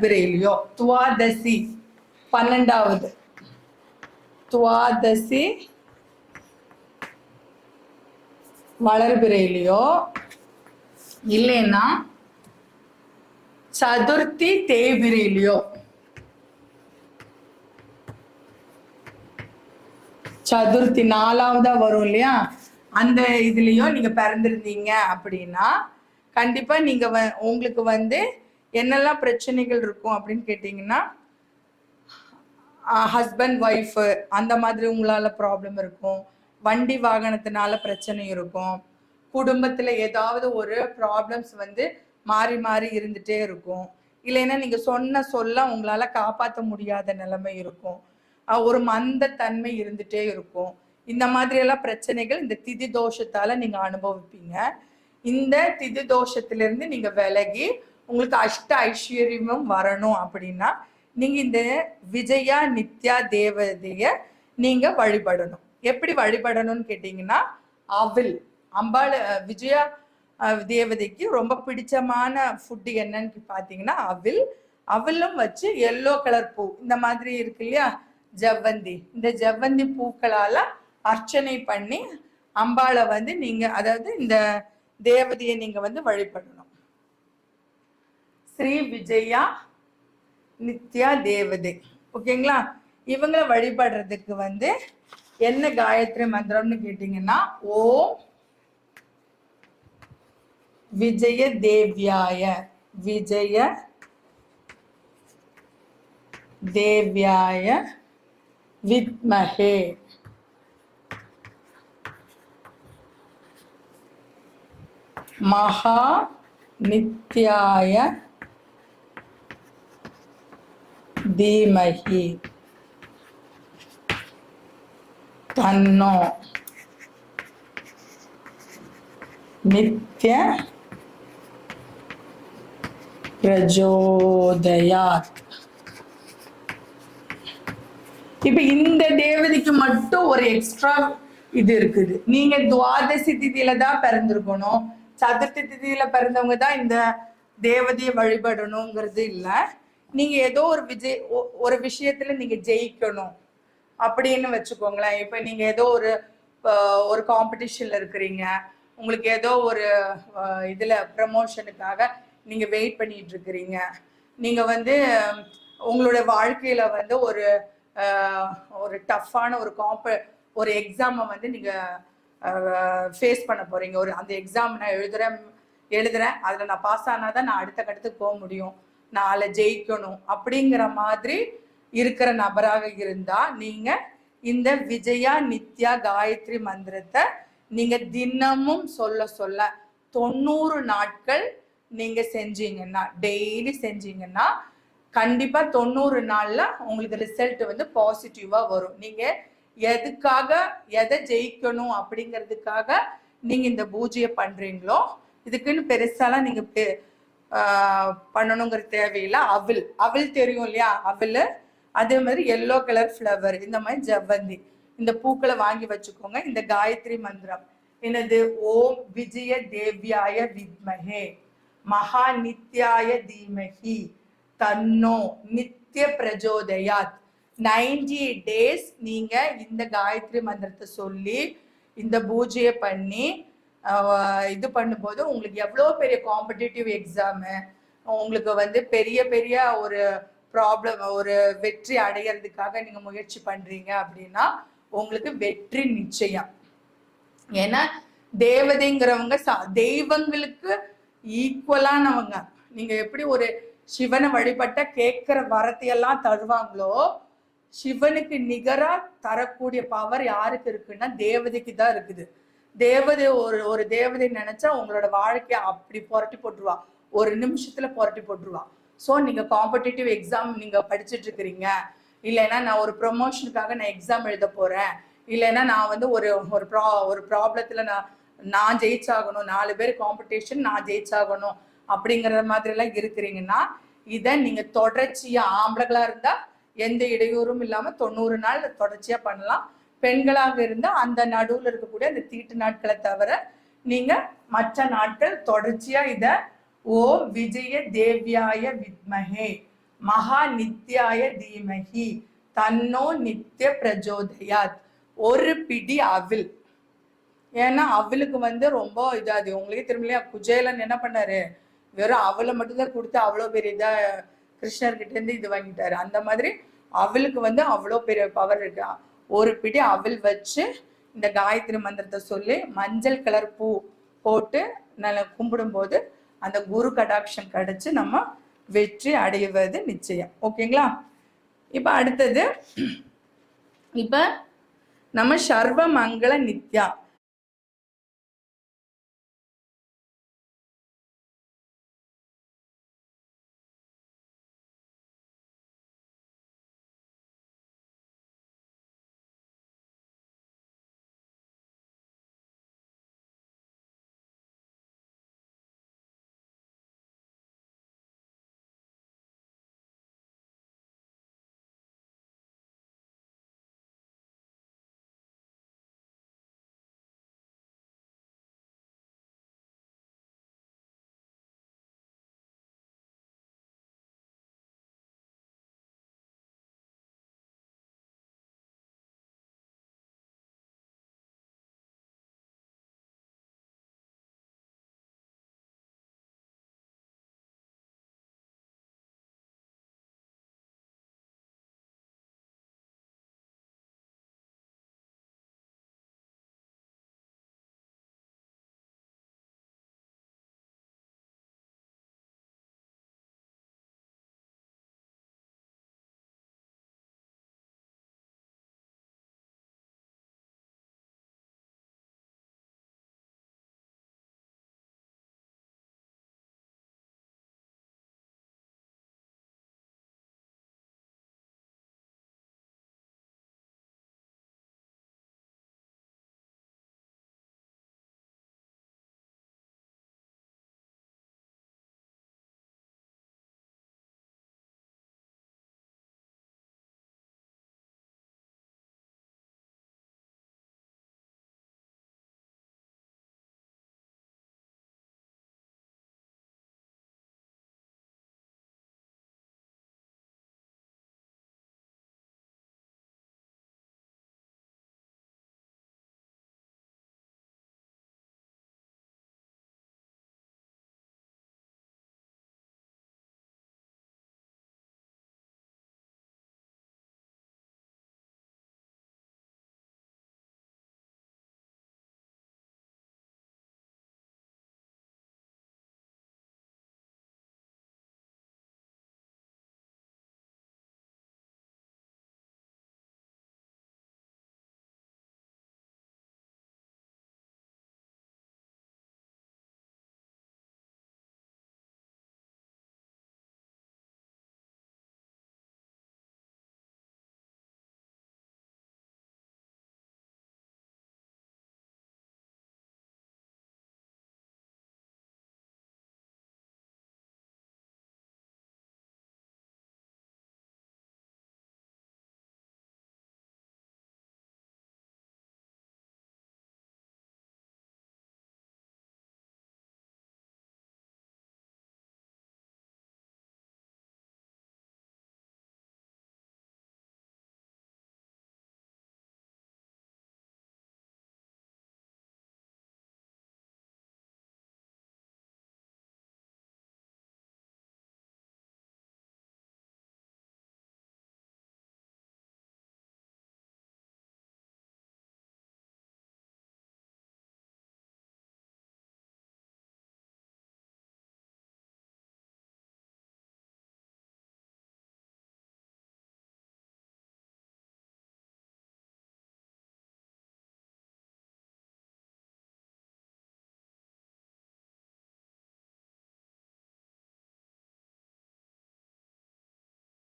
வளர்பிறையிலையோ, துவாதசி 12வது துவாதசி வளர்பிறையிலையோ இல்லைன்னா சதுர்த்தி தேய்பிரையிலையோ, சதுர்த்தி 4வதா வரும் இல்லையா, அந்த இதுலயோ நீங்க பிறந்திருந்தீங்க அப்படின்னா கண்டிப்பா நீங்க உங்களுக்கு என்னெல்லாம் பிரச்சனைகள் இருக்கும் அப்படின்னு கேட்டீங்கன்னா, ஹஸ்பண்ட் ஒய்ஃப் அந்த மாதிரி உங்களால ப்ராப்ளம் இருக்கும், வண்டி வாகனத்தினால பிரச்சனை இருக்கும், குடும்பத்துல ஏதாவது ஒரு ப்ராப்ளம்ஸ் மாறி மாறி இருந்துட்டே இருக்கும், இல்லைன்னா நீங்க சொன்ன சொல்ல உங்களால காப்பாற்ற முடியாத நிலைமை இருக்கும், ஒரு மந்த தன்மை இருந்துட்டே இருக்கும். இந்த மாதிரி எல்லாம் பிரச்சனைகள் இந்த திதி தோஷத்தால நீங்க அனுபவிப்பீங்க. இந்த திதி தோஷத்திலிருந்து நீங்க விலகி உங்களுக்கு அஷ்ட ஐஸ்வர்யமும் வரணும் அப்படின்னா நீங்க இந்த விஜயா நித்யா தேவதைய நீங்க வழிபடணும். எப்படி வழிபடணும்னு கேட்டீங்கன்னா, அவில் அம்பாள் விஜயா தேவதைக்கு ரொம்ப பிடிச்சமான ஃபுட்டு என்னன்னு பாத்தீங்கன்னா அவிலும் வச்சு எல்லோ கலர் பூ இந்த மாதிரி இருக்கு இல்லையா ஜவ்வந்தி, இந்த ஜவ்வந்தி பூக்களால அர்ச்சனை பண்ணி அம்பாளை நீங்க அதாவது இந்த தேவதையை நீங்க வழிபடணும். ஸ்ரீ விஜயா நித்யா தேவதை, ஓகேங்களா? இவங்களை வழிபடுறதுக்கு என்ன காயத்ரி மந்திரம்னு கேட்டீங்கன்னா, ஓம் விஜய தேவ்யாய விஜய தேவ்யாய வித்மஹே மகா நித்யாய தீமஹி தன்னோ நித்ய பிரஜோதயாத். இப்ப இந்த தேவதைக்கு மட்டும் ஒரு எக்ஸ்ட்ரா இது இருக்குது. நீங்க துவாதசி திதியில தான் பிறந்திருக்கணும், சதுர்த்தி திதியில பிறந்தவங்க தான் இந்த தேவதையை வழிபடணுங்கிறது இல்லை. நீங்க ஏதோ ஒரு விஷயத்துல நீங்க ஜெயிக்கணும் அப்படின்னு வச்சுக்கோங்களேன். இப்ப நீங்க ஏதோ ஒரு காம்படிஷன்ல இருக்கிறீங்க, உங்களுக்கு ஏதோ ஒரு இதுல ப்ரமோஷனுக்காக நீங்க வெயிட் பண்ணிட்டு இருக்கிறீங்க, நீங்க உங்களுடைய வாழ்க்கையில ஒரு டஃப்பான ஒரு எக்ஸாமை நீங்க ஃபேஸ் பண்ண போறீங்க. அந்த எக்ஸாம் நான் எழுதுறேன் அதுல நான் பாஸ் ஆனாதான் நான் அடுத்த கட்டத்துக்கு போக முடியும், நான் அதில் ஜெயிக்கணும் அப்படிங்கிற மாதிரி இருக்கிற நபராக இருந்தா நீங்க இந்த விஜயா நித்யா காயத்ரி மந்திரத்தை நீங்க தினமும் சொல்ல சொல்ல 90 நாட்கள் நீங்க செஞ்சீங்கன்னா, டெய்லி செஞ்சீங்கன்னா கண்டிப்பா 90 நாள்ல உங்களுக்கு ரிசல்ட் பாசிட்டிவா வரும். நீங்க எதை ஜெயிக்கணும் அப்படிங்கிறதுக்காக நீங்க இந்த பூஜையை பண்றீங்களோ இதுக்குன்னு பெருசாலாம் நீங்க பண்ணணுங்கிற தேவையில்லை. அவில் தெரியும் இல்லையா, அவில் அதே மாதிரி எல்லோ கலர் ஃப்ளவர், இந்த மாதிரி ஜவ்வந்தி, இந்த பூக்களை வாங்கி வச்சுக்கோங்க. இந்த காயத்ரி மந்திரம் என்னது, ஓம் விஜய தேவ்யாய வித்மஹே மகா நித்யாய தீமஹி தன்னோ நித்ய பிரஜோதயாத். 90 days நீங்க இந்த காயத்ரி மந்திரத்தை சொல்லி இந்த பூஜையை பண்ணி இது பண்ணும்போது உங்களுக்கு எவ்வளோ பெரிய காம்படிட்டிவ் எக்ஸாமு, உங்களுக்கு பெரிய பெரிய ஒரு ப்ராப்ளம், ஒரு வெற்றி அடையிறதுக்காக நீங்க முயற்சி பண்றீங்க அப்படின்னா உங்களுக்கு வெற்றி நிச்சயம். ஏன்னா தேவதைங்கிறவங்க தெய்வங்களுக்கு ஈக்குவலானவங்க. நீங்க எப்படி ஒரு சிவனை வழிபட்ட கேட்கிற வரத்தையெல்லாம் தருவாங்களோ, சிவனுக்கு நிகரா தரக்கூடிய பவர் யாருக்கு இருக்குன்னா தேவதைக்கு தான் இருக்குது. தேவதை ஒரு தேவதை நினைச்சா உங்களோட வாழ்க்கைய அப்படி புரட்டி போட்டுருவா, ஒரு நிமிஷத்துல புரட்டி போட்டுருவா. ஸோ நீங்க காம்படிட்டிவ் எக்ஸாம் நீங்க படிச்சுட்டு இருக்கிறீங்க, இல்லைன்னா நான் ஒரு ப்ரொமோஷனுக்காக நான் எக்ஸாம் எழுத போறேன், இல்லைன்னா நான் ஒரு ப்ராப்ளத்துல நான் ஜெயிச்சாகணும், 4 பேர் காம்படிஷன் நான் ஜெயிச்சாகணும் அப்படிங்கிற மாதிரி எல்லாம் இருக்கிறீங்கன்னா இதை நீங்க தொடர்ச்சியா, ஆம்பளைகளா இருந்தா எந்த இடையூறும் இல்லாம 90 நாள் தொடர்ச்சியா பண்ணலாம். பெண்களாக இருந்தா அந்த நடுவுல இருக்கக்கூடிய அந்த தீட்டு நாட்களை தவிர நீங்க மற்ற நாட்கள் தொடர்ச்சியா இத ஓ விஜய தேவ்யாய வித்மஹே மகா நித்யாய தீமஹி தன்னோ நித்ய பிரஜோதயாத். ஒரு பிடி அவில். ஏன்னா அவளுக்கு வந்து ரொம்ப இதாது. உங்களுக்கே திரும்பலையா குஜேலன் என்ன பண்ணாரு, வெறும் அவளை மட்டும்தான் கொடுத்து அவ்வளோ பெரிய இதா கிருஷ்ணர்கிட்ட இருந்து இது வாங்கிட்டாரு. அந்த மாதிரி அவளுக்கு வந்து அவ்வளோ பெரிய பவர் இருக்கு. ஒரு பிடி அவள் வச்சு இந்த காயத்ரி மந்திரத்தை சொல்லி மஞ்சள் கலர் பூ போட்டு நல்லா கும்பிடும் போது அந்த குரு கடாட்சம் கிடைச்சு நம்ம வெற்றி அடைவது நிச்சயம். ஓகேங்களா? இப்ப அடுத்தது, இப்ப நம்ம சர்வ மங்கள நித்யா